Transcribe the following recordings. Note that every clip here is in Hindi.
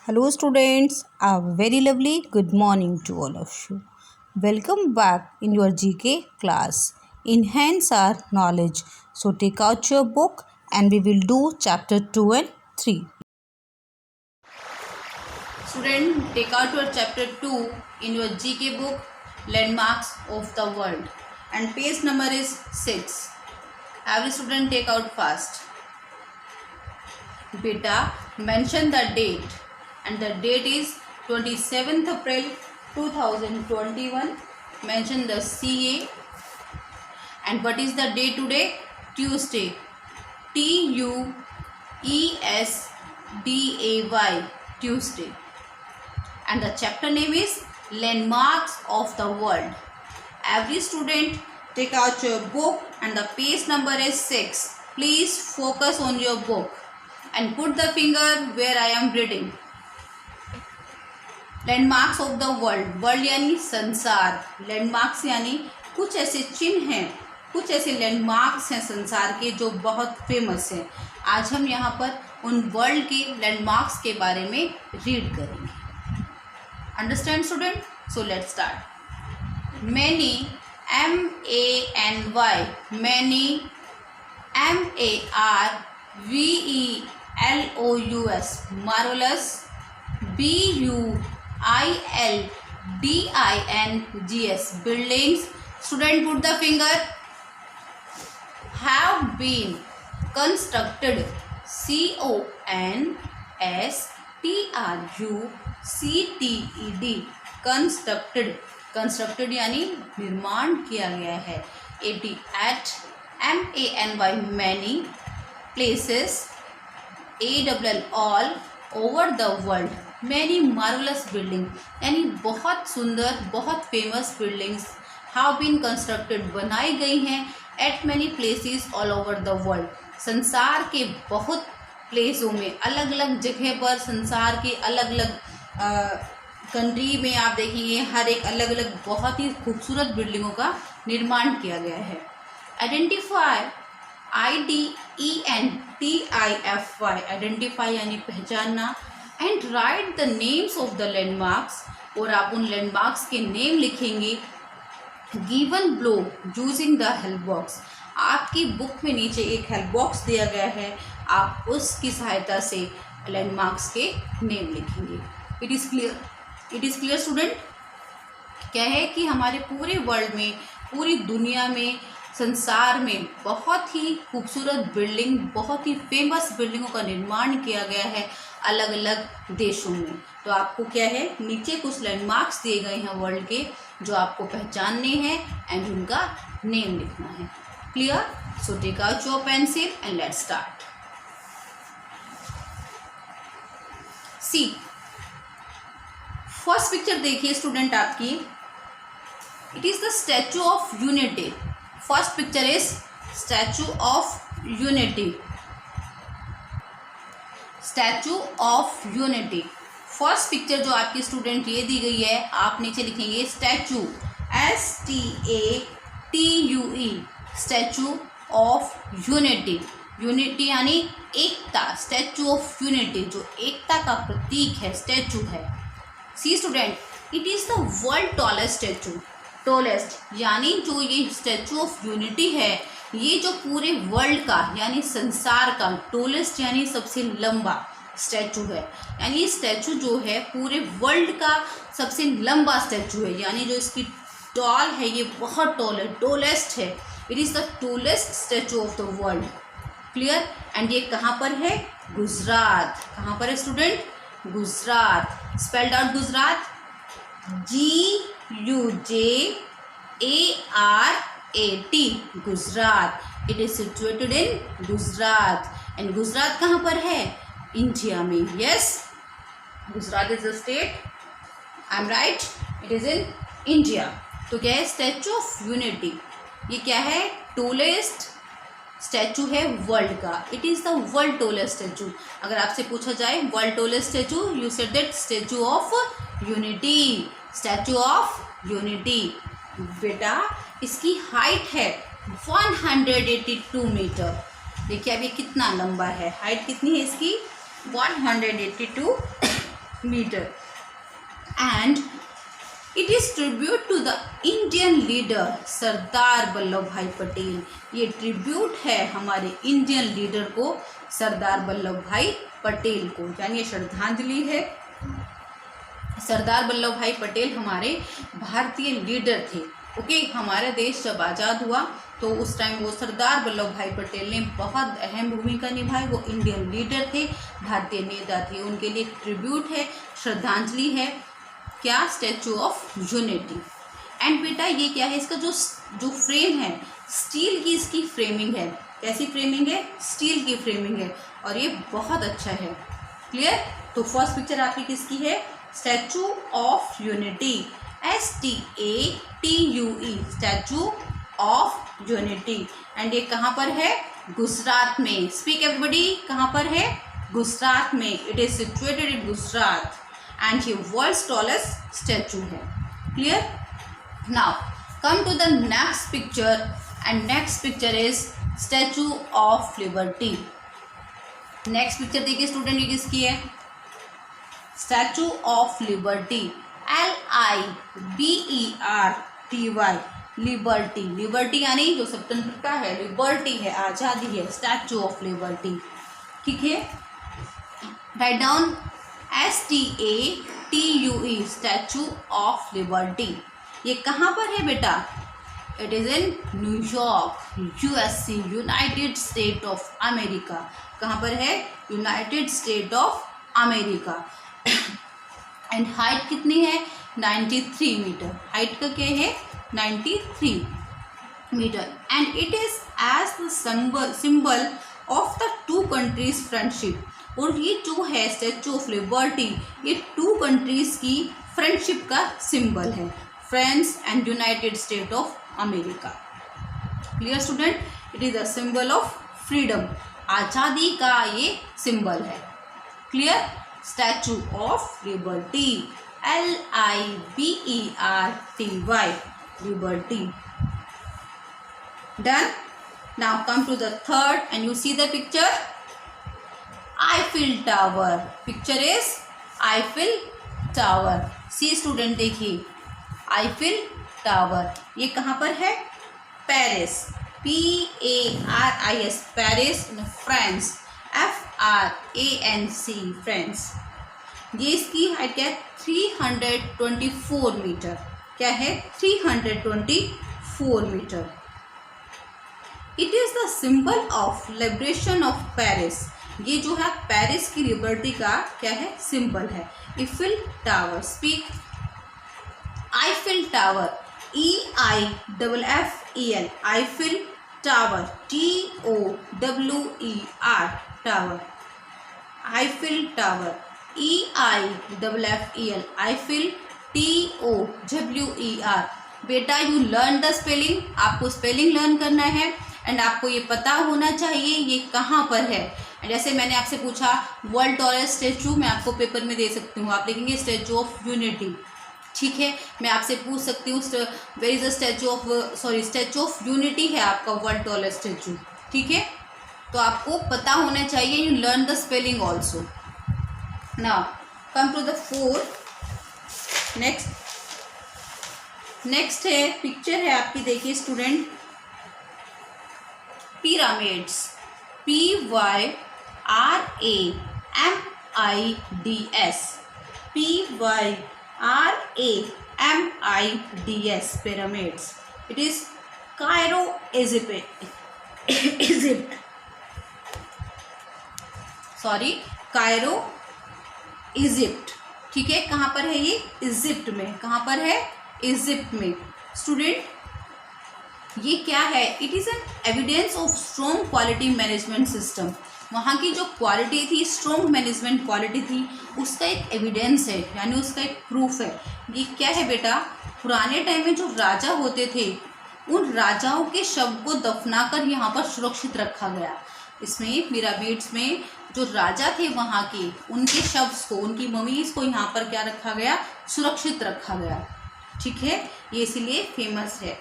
Hello, students. A very lovely good morning to all of you. Welcome back in your GK class. Enhance our knowledge. So, take out your book and we will do chapter 2 and 3. Student, take out your chapter 2 in your GK book, Landmarks of the World. And page number is 6. Every student take out fast. Beta, mention the date. And the date is 27th April 2021. Mention the CA. And what is the day today? Tuesday. TUESDAY. Tuesday. And the chapter name is Landmarks of the World. Every student take out your book and the page number is 6. Please focus on your book and put the finger where I am reading. Landmarks of the world. World यानी संसार. लैंडमार्क्स यानी कुछ ऐसे चिन्ह हैं, कुछ ऐसे लैंडमार्क्स हैं संसार के जो बहुत फेमस हैं. आज हम यहाँ पर उन वर्ल्ड के लैंडमार्क्स के बारे में रीड करेंगे. Understand student? So let's start. Many, MANY, many, MARVELOUS, marvelous, BUILDINGS, buildings. Student, put the finger. Have been constructed, CONSTRUCTED, constructed. Constructed यानी निर्माण किया गया है. AT, at, MANY, many, places, ALL, all, over the world, many marvelous building यानी बहुत सुंदर, बहुत famous buildings have been constructed, बनाई गई हैं, at many places all over the world, संसार के बहुत प्लेसों में, अलग अलग जगह पर, संसार के अलग अलग कंट्री में आप देखेंगे हर एक अलग अलग बहुत ही खूबसूरत बिल्डिंगों का निर्माण किया गया है. आइडेंटिफाई, IDENTIFY, आइडेंटिफाई यानी पहचानना. And right the names of the landmarks, और आप उन लैंडमार्क्स के नेम लिखेंगे. Given below using the help box, आपकी बुक में नीचे एक हेल्प बॉक्स दिया गया है, आप उसकी सहायता से लैंडमार्क्स के नेम लिखेंगे. It is clear? It is clear student? क्या है कि हमारे पूरे वर्ल्ड में, पूरी दुनिया में, संसार में बहुत ही खूबसूरत बिल्डिंग, बहुत ही फेमस बिल्डिंगों का निर्माण किया गया है अलग अलग देशों में. तो आपको क्या है, नीचे कुछ लैंडमार्क्स दिए गए हैं वर्ल्ड के जो आपको पहचानने हैं एंड उनका नेम लिखना है. Clear? So take out your pencil and let's start. See, first picture देखिए स्टूडेंट आपकी. It is the Statue of Unity. First picture is Statue of Unity. Statue of Unity. First picture जो आपकी स्टूडेंट ये दी गई है, आप नीचे लिखेंगे statue, STATUE, Statue of unity. Unity यानी एकता. स्टैचू ऑफ यूनिटी जो एकता का प्रतीक है, स्टैचू है. See student, it is the world tallest statue. Tallest यानी जो ये स्टैचू ऑफ यूनिटी है, ये जो पूरे वर्ल्ड का यानी संसार का, टॉलेस्ट यानी सबसे लंबा स्टैचू है. यानी ये स्टैचू जो है पूरे वर्ल्ड का सबसे लंबा स्टैचू है, यानी जो इसकी टॉल है ये बहुत टॉल है, टॉलेस्ट है. It is the tallest statue of the world. Clear? And ये कहाँ पर है? गुजरात. कहाँ पर है student? Gujarat. Spelled out Gujarat, GUJARAT, Gujarat. It is situated in Gujarat. And Gujarat कहाँ पर है? इंडिया में. Yes, Gujarat is a state. I am right, it is in India. तो क्या है? Statue of unity. ये क्या है? टॉलेस्ट स्टैचू है वर्ल्ड का. It is the world tallest statue. अगर आपसे पूछा जाए world tallest statue, you said that statue of Unity. Statue of unity. बेटा, इसकी हाइट है 182 मीटर. देखिए अब ये कितना लंबा है, हाइट कितनी है इसकी? 182 meter. And it is tribute to the Indian leader Sardar Vallabh भाई पटेल. ये ट्रिब्यूट है हमारे इंडियन लीडर को, सरदार वल्लभ भाई पटेल को, यानी ये श्रद्धांजलि है. सरदार वल्लभ भाई पटेल हमारे भारतीय लीडर थे. ओके, हमारा देश जब आज़ाद हुआ तो उस टाइम वो सरदार वल्लभ भाई पटेल ने बहुत अहम भूमिका निभाई. वो इंडियन लीडर थे, भारतीय नेता थे. उनके लिए ट्रिब्यूट है, श्रद्धांजलि है. क्या? Statue of unity. एंड बेटा ये क्या है, इसका जो फ्रेम है स्टील की इसकी फ्रेमिंग है. कैसी फ्रेमिंग है? स्टील की फ्रेमिंग है और ये बहुत अच्छा है. क्लियर? तो फर्स्ट पिक्चर आपकी किसकी है? Statue of unity, STATUE, Statue of unity. And ये कहाँ पर है? गुजरात में. स्पीक एवरीबडी, कहाँ पर है? गुजरात में. It is situated in Gujarat and ये वर्ल्ड्स टॉलेस्ट स्टैचू है. Clear? Now come to the next picture and next picture is Statue of Liberty. Next picture देखिए स्टूडेंट, ये किसकी है? Statue of Liberty, LIBERTY, liberty. Liberty यानी जो स्वतंत्रता है, लिबर्टी है, आज़ादी है. Statue of Liberty. ठीक है, write down STATUE, Statue of Liberty. ये कहाँ पर है बेटा? It is in New York, USA, United State of America. कहाँ पर है? United State of America. And height कितनी है? 93 मीटर. हाइट का क्या है? 93 मीटर. And it is as the symbol of the two countries friendship. और ये जो है स्टैचू ऑफ लिबर्टी, ये टू कंट्रीज की फ्रेंडशिप का सिंबल है, France and United State of America. Clear student? It is the symbol of freedom, आज़ादी का ये सिंबल है. Clear? Statue of Liberty, LIBERTY, liberty. Done. Now come to the third and you see the picture. Eiffel Tower. Picture is Eiffel Tower. See student देखिए, आईफिल टावर ये कहाँ पर है? Paris, PARIS, Paris in France, FRANC, France. ये इसकी हाइट क्या है? 324 मीटर. क्या है? 324 metre. It is the symbol of liberation of Paris. ये जो है पेरिस की लिबर्टी का क्या है? सिंबल है. Eiffel tower. Speak. Eiffel tower, EIFFEL, Eiffel tower, TOWER, tower. Eiffel tower, EIFFEL, Eiffel, TOWER. बेटा यू लर्न द स्पेलिंग. आपको स्पेलिंग लर्न करना है एंड आपको ये पता होना चाहिए ये कहाँ पर है. जैसे मैंने आपसे पूछा वर्ल्ड टॉलेस्ट स्टैचू, मैं आपको पेपर में दे सकती हूँ. आप लिखेंगे स्टैचू ऑफ यूनिटी. ठीक है, मैं आपसे पूछ सकती हूँ where is the Statue of, Statue of Unity है आपका वर्ल्ड टॉलेस्ट स्टैचू. ठीक है, तो आपको पता होना चाहिए. You learn the spelling also. Now come to the fourth. Next है पिक्चर है आपकी, देखिए student, pyramids, PYRAMIDS, PYRAMIDS, pyramids. It is Cairo, Egypt. Cairo, Egypt. ठीक है, कहाँ पर है ये? इजिप्ट में. कहाँ पर है? इजिप्ट में. स्टूडेंट ये क्या है? It is an evidence of strong quality management system. वहाँ की जो क्वालिटी थी, स्ट्रॉन्ग मैनेजमेंट क्वालिटी थी, उसका एक एविडेंस है, यानी उसका एक प्रूफ है. ये क्या है बेटा? पुराने टाइम में जो राजा होते थे, उन राजाओं के शव को दफनाकर यहाँ पर सुरक्षित रखा गया. इसमें पिरामिड्स में जो राजा थे वहाँ के, उनके शव्स को, उनकी ममीज को यहाँ पर क्या रखा गया? सुरक्षित रखा गया. ठीक है, ये इसीलिए फेमस है.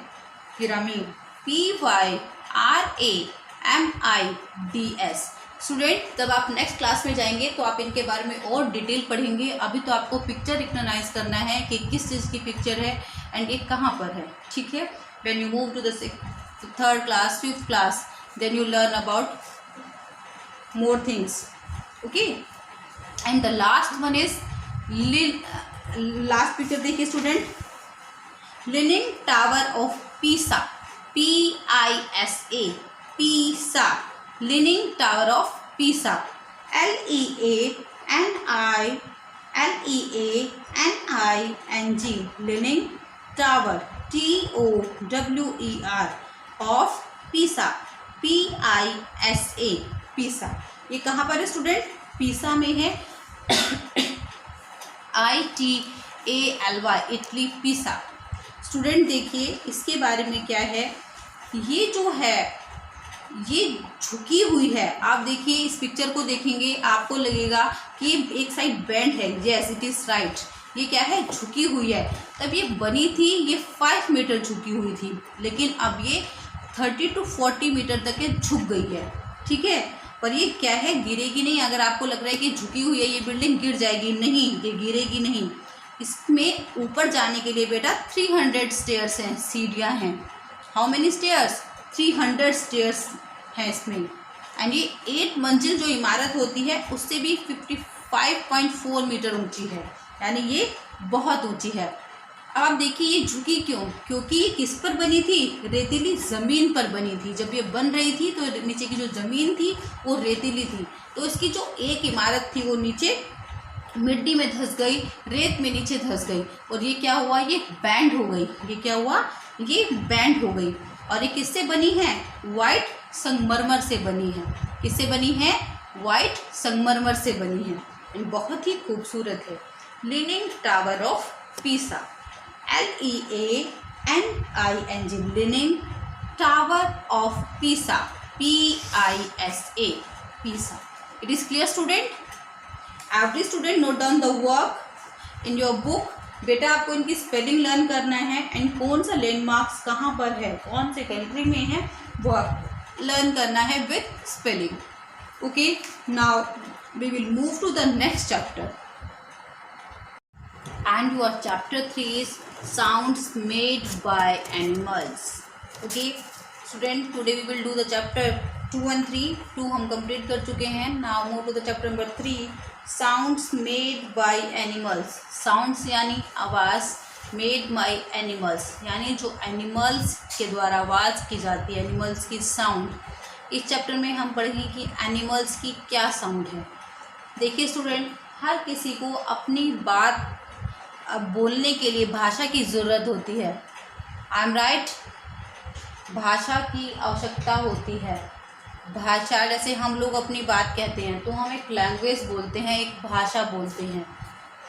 पिरामिड, PYRAMIDS, स्टूडेंट जब आप नेक्स्ट क्लास में जाएंगे तो आप इनके बारे में और डिटेल पढ़ेंगे। अभी तो आपको पिक्चर रिकग्नाइज करना है कि किस चीज़ की पिक्चर है एंड ये कहाँ पर है, ठीक है। When you move to the third class, fifth class, then you learn about more things, okay. And the last one is last picture देखिए student, leaning tower of Pisa, PISA, Pisa, leaning tower of Pisa, LEANING, leaning tower, TOWER of Pisa, PISA, पीसा। ये कहाँ पर है स्टूडेंट? पीसा में है। ITALY, इटली, पीसा। स्टूडेंट देखिए इसके बारे में क्या है, ये जो है ये झुकी हुई है। आप देखिए इस पिक्चर को देखेंगे आपको लगेगा कि एक साइड बेंड है, यस इट इज़ राइट। ये क्या है? झुकी हुई है। तब ये बनी थी, ये 5 मीटर झुकी हुई थी, लेकिन अब ये 30 to 40 मीटर तक ये झुक गई है, ठीक है। पर ये क्या है? गिरेगी नहीं। अगर आपको लग रहा है कि झुकी हुई है ये बिल्डिंग गिर जाएगी, नहीं, ये गिरेगी नहीं। इसमें ऊपर जाने के लिए बेटा 300 स्टेयर्स हैं, सीढ़ियाँ हैं। How many stairs? 300 स्टेयर्स हैं इसमें। एंड ये 8 मंजिल जो इमारत होती है उससे भी 55.4 मीटर ऊंची है, यानी ये बहुत ऊंची है। अब आप देखिए ये झुकी क्यों? क्योंकि ये किस पर बनी थी? रेतीली ज़मीन पर बनी थी। जब ये बन रही थी तो नीचे की जो ज़मीन थी वो रेतीली थी, तो इसकी जो एक इमारत थी वो नीचे मिट्टी में धंस गई, रेत में नीचे धंस गई, और ये क्या हुआ? ये बैंड हो गई। ये क्या हुआ? ये बैंड हो गई। और ये किससे बनी है? वाइट संगमरमर से बनी है। किससे बनी है? वाइट संगमरमर से बनी है। ये बहुत ही खूबसूरत है। Leaning tower of Pisa, LEANING, leaning tower of Pisa, PISA, पीसा। It is clear student? Every student note down the work in your book. बेटा आपको इनकी स्पेलिंग लर्न करना है एंड कौन सा लैंडमार्क्स कहाँ पर है, कौन से कंट्री में है, वो लर्न करना है with spelling. Okay, now we will move to the next chapter and your chapter 3 is sounds made by animals. Okay student, today we will do the chapter 2 and 3. 2 हम complete कर चुके हैं। now move to the chapter number 3, sounds made by animals. sounds यानी आवाज़, made by animals यानी जो animals के द्वारा आवाज़ की जाती है, animals की sound। इस चैप्टर में हम पढ़ेंगे कि animals की क्या sound है। देखिए स्टूडेंट, हर किसी को अपनी बात अब बोलने के लिए भाषा की ज़रूरत होती है। I am right? भाषा की आवश्यकता होती है। भाषा, जैसे हम लोग अपनी बात कहते हैं तो हम एक लैंग्वेज बोलते हैं, एक भाषा बोलते हैं।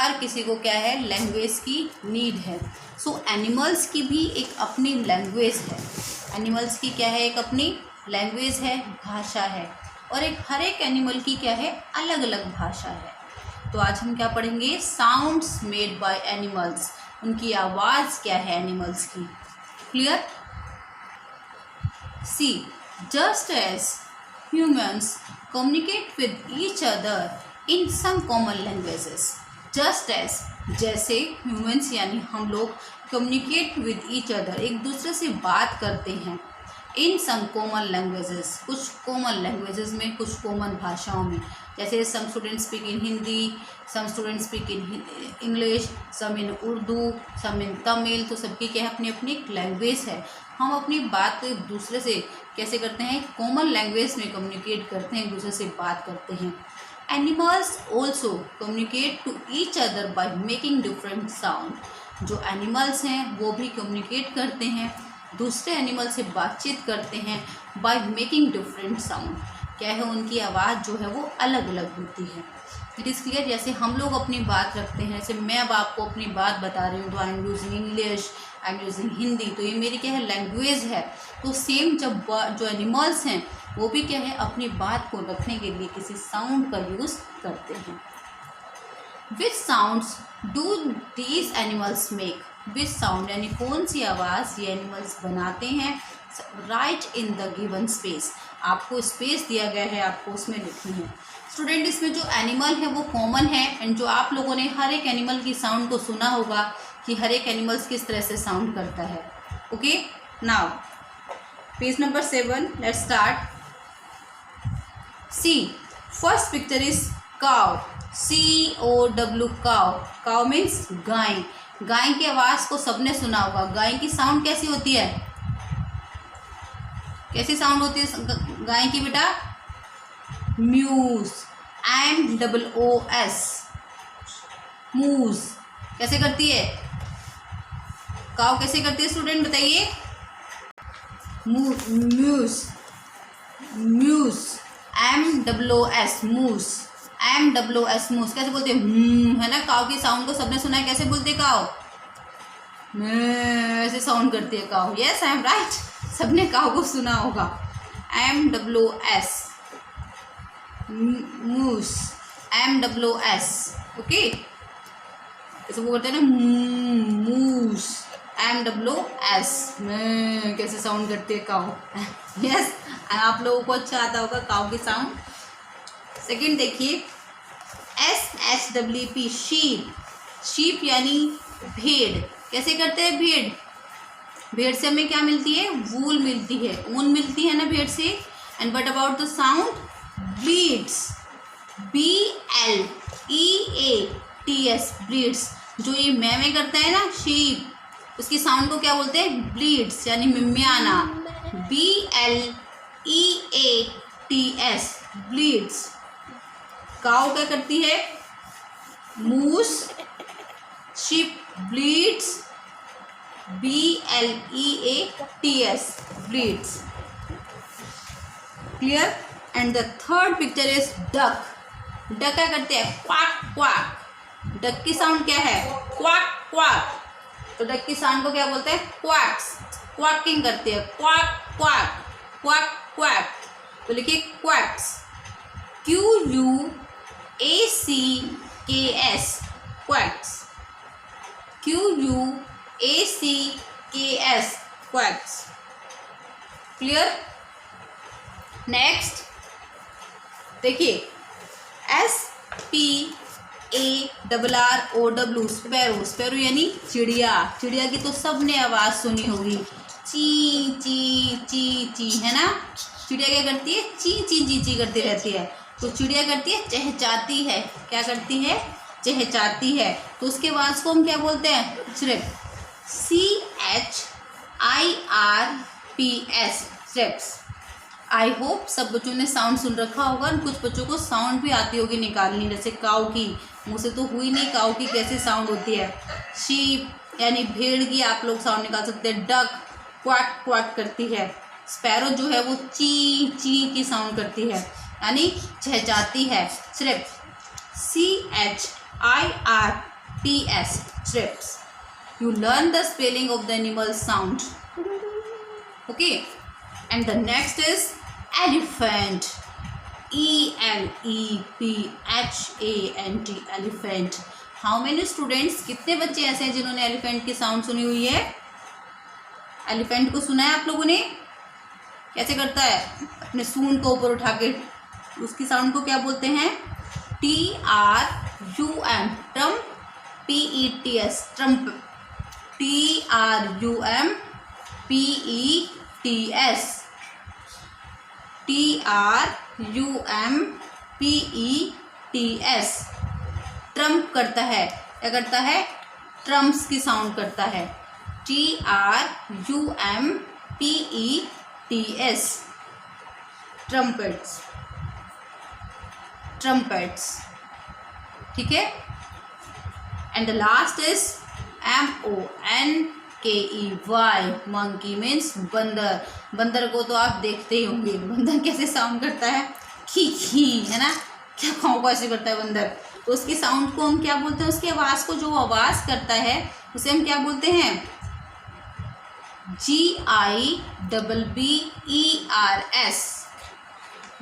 हर किसी को क्या है? लैंग्वेज की नीड है। सो एनिमल्स की भी एक अपनी लैंग्वेज है। एनिमल्स की क्या है? एक अपनी लैंग्वेज है, भाषा है। और एक हर एक एनिमल की क्या है? अलग अलग भाषा है। तो आज हम क्या पढ़ेंगे? Sounds made by animals. उनकी आवाज़ क्या है एनिमल्स की। Clear? See, just as humans communicate with each other in some common languages. Just as, जैसे ह्यूमन्स यानी हम लोग कम्युनिकेट विद ईच अदर, एक दूसरे से बात करते हैं, इन सम कॉमन लैंग्वेजेस, कुछ कॉमन लैंग्वेजेस में, कुछ कॉमन भाषाओं में। जैसे some students speak in Hindi, some students speak in English, some in Urdu, some in Tamil. तो सबकी क्या है? अपनी अपनी लैंग्वेज है। हम अपनी बात को एक दूसरे से कैसे करते हैं? कॉमन लैंग्वेज में कम्युनिकेट करते हैं, एक दूसरे से बात करते हैं। Animals also communicate to each other by making different sound. जो एनिमल्स हैं वो भी कम्युनिकेट करते हैं, दूसरे एनिमल से बातचीत करते हैं बाय मेकिंग डिफरेंट साउंड। क्या है? उनकी आवाज़ जो है वो अलग अलग होती है। It is clear? जैसे हम लोग अपनी बात रखते हैं, जैसे मैं अब आपको अपनी बात बता रही हूँ तो I am using English, I am using Hindi, तो ये मेरी क्या है? लैंग्वेज है। तो सेम जब जो एनिमल्स हैं वो भी क्या है? अपनी बात को रखने के लिए किसी साउंड का यूज़ करते हैं। Which sounds do these animals make? Which sound यानी कौन सी आवाज़ ये एनिमल्स बनाते हैं, write in the given space. आपको स्पेस दिया गया है, आपको उसमें लिखनी है। स्टूडेंट इसमें जो एनिमल है वो कॉमन है, एंड जो आप लोगों ने हर एक एनिमल की साउंड को सुना होगा कि हर एक एनिमल्स किस तरह से साउंड करता है। Okay, now page number 7, let's start. See first picture is cow, COW cow. Cow means गाय। गाय की आवाज़ को सबने सुना होगा। गाय की साउंड कैसी होती है, कैसी साउंड होती है गाय की बेटा? म्यूज, MOOS, मूज। कैसे करती है काउ, कैसे करती है स्टूडेंट बताइए? म्यूज, म्यूज, MOOS, मूज, MOOS, मूज। कैसे बोलते हैं? है ना, काउ की साउंड को सबने सुना है। कैसे बोलते हैं काउ? ऐसे साउंड करती है cow. Yes, I am right, सबने काउ को सुना होगा। MOOS, मूस, MOOS। ओके, ऐसे वो करते हैं ना, मूस, MOOS। कैसे साउंड करती है काउ? यस, आप लोगों को अच्छा आता होगा काउ की साउंड। सेकंड देखिए, SHWP शीप। शीप यानी भेड़। कैसे करते हैं भेड़? भेड़ से हमें क्या मिलती है? वूल मिलती है, ऊन मिलती है ना भेड़ से। And what about the sound? Bleeds, BLEATS, bleeds. जो ये मैमे करता है ना शीप, उसकी साउंड को क्या बोलते हैं? ब्लीड्स यानी मिमियाना। BLEATS, bleeds. काउ क्या करती है? Moos, sheep bleats, BLEATS, bleats. Clear? And the third picture is duck. Duck क्या करते हैं? Quack quack. डक की साउंड क्या है? Quack quack. तो डक की साउंड को क्या बोलते हैं? क्वाक्स। क्वाकिंग करते हैं, क्वाक क्वाक, क्वाक क्वाक। तो लिखिए quarks, QUACKS, quarks, QUACKS, quarks. Clear? Next देखिए, SPARROW, स्पैरो। स्पैरो यानी चिड़िया। चिड़िया की तो सबने आवाज़ सुनी होगी, ची ची ची ची, है ना। चिड़िया क्या करती है? ची ची ची ची करती रहती है। तो चिड़िया करती है? चहचाती है। क्या करती है? चहचाती है। तो उसके आवाज़ को हम क्या बोलते हैं? सिर्फ CHIRPS, स्ट्रेप्स। आई होप सब बच्चों ने साउंड सुन रखा होगा। कुछ बच्चों को साउंड भी आती होगी निकालनी, जैसे काऊ की। मुझसे तो हुई नहीं काऊ की कैसे साउंड होती है। शीप यानी भेड़ की आप लोग साउंड निकाल सकते हैं। डक क्वाक क्वाक करती है। स्पैरो जो है वो ची ची की साउंड करती है, यानी चहचाती है। सिर्फ CHIRPS, strips. You learn the spelling of the animal sound. Okay, and the next is elephant. ELEPHANT, elephant. How many students, कितने बच्चे ऐसे हैं जिन्होंने एलिफेंट की साउंड सुनी हुई है? एलिफेंट को सुना है आप लोगों ने? कैसे करता है? अपने सूंड को ऊपर उठा के। उसकी साउंड को क्या बोलते हैं? TRUM, Trump, PETS, Trump, TRUMPETS, TRUMPETS, Trump करता है। क्या करता है? ट्रम्प्स की साउंड करता है। TRUMPETS, trumpets, trumpets. ठीक है? And the last is MONKEY, monkey means बंदर। बंदर को तो आप देखते ही होंगे, बंदर कैसे साउंड करता है? खी खी, है ना। क्या खाओ को ऐसे करता है बंदर। तो उसकी साउंड को हम क्या बोलते हैं? उसकी आवाज़ को, जो आवाज़ करता है उसे हम क्या बोलते हैं? GIBBERS,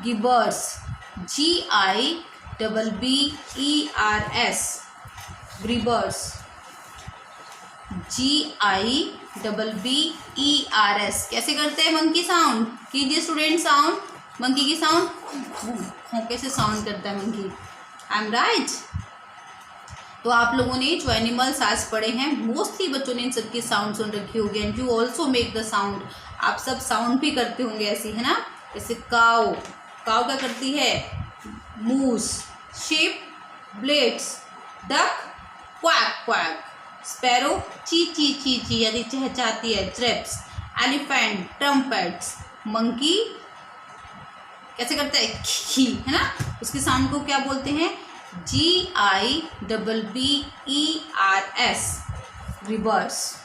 गिबर्स। GIBBERS, ग्रीबर्स। GIBBERS। कैसे करते हैं मंकी साउंड? कीजिए स्टूडेंट साउंड, मंकी की साउंड। कैसे साउंड करता है मंकी? I am right. तो आप लोगों ने जो एनिमल्स आज पढ़े हैं, मोस्टली बच्चों ने इन सबकी साउंड सुन रखी होगी। And you also make the sound. आप सब साउंड भी करते होंगे ऐसी, है ना? जैसे काऊ, काऊ क्या करती है? Moos. Sheep, bleats. Duck, quack quack. Sparrow, ची ची ची ची यानी चहचहाती है, ट्रिप्स। Elephant, trumpets. मंकी कैसे करता है? खी, है ना? उसके साउंड को क्या बोलते हैं? GIBBERS, rivers.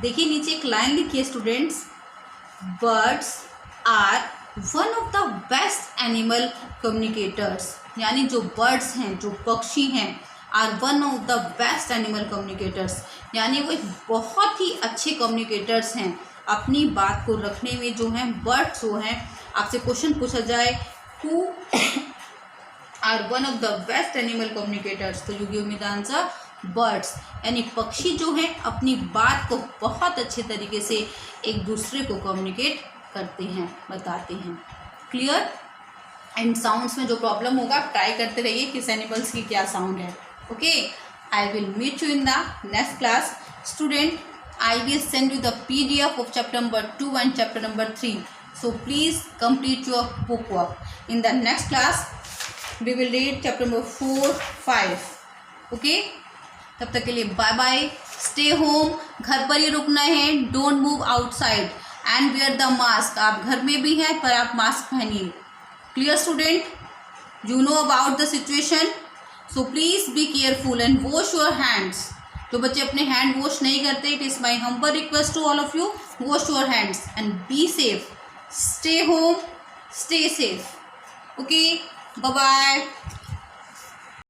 देखिए नीचे एक लाइन लिखी है students, birds are one of the best animal communicators. यानी जो बर्ड्स हैं, जो पक्षी हैं, are one of the best animal communicators, यानी वो एक बहुत ही अच्छे कम्युनिकेटर्स हैं अपनी बात को रखने में। जो हैं बर्ड्स जो हैं, आपसे क्वेश्चन पूछा जाए who are one of the best animal communicators, तो you give me the answer birds. यानी पक्षी जो हैं अपनी बात को बहुत अच्छे तरीके से एक दूसरे को कम्युनिकेट करते हैं, बताते हैं। क्लियर? एंड साउंड्स में जो प्रॉब्लम होगा आप ट्राई करते रहिए किस एनिमल्स की क्या साउंड है। Okay, I will meet you in the next class. Student, I will send you the PDF of chapter number 2 and chapter number 3. So please complete your book work. In the next class, we will read chapter number 4, 5. Okay? तब तक के लिए बाय बाय। स्टे होम, घर पर ही रुकना है। Don't move outside and wear the mask. आप घर में भी हैं पर आप मास्क पहनिए। Clear student? You know about the situation, so please be careful and wash your hands. जो बच्चे अपने हैंड वॉश नहीं करते, it is my humble request to all of you, wash your hands and be safe. Stay home, stay safe. Okay, bye bye.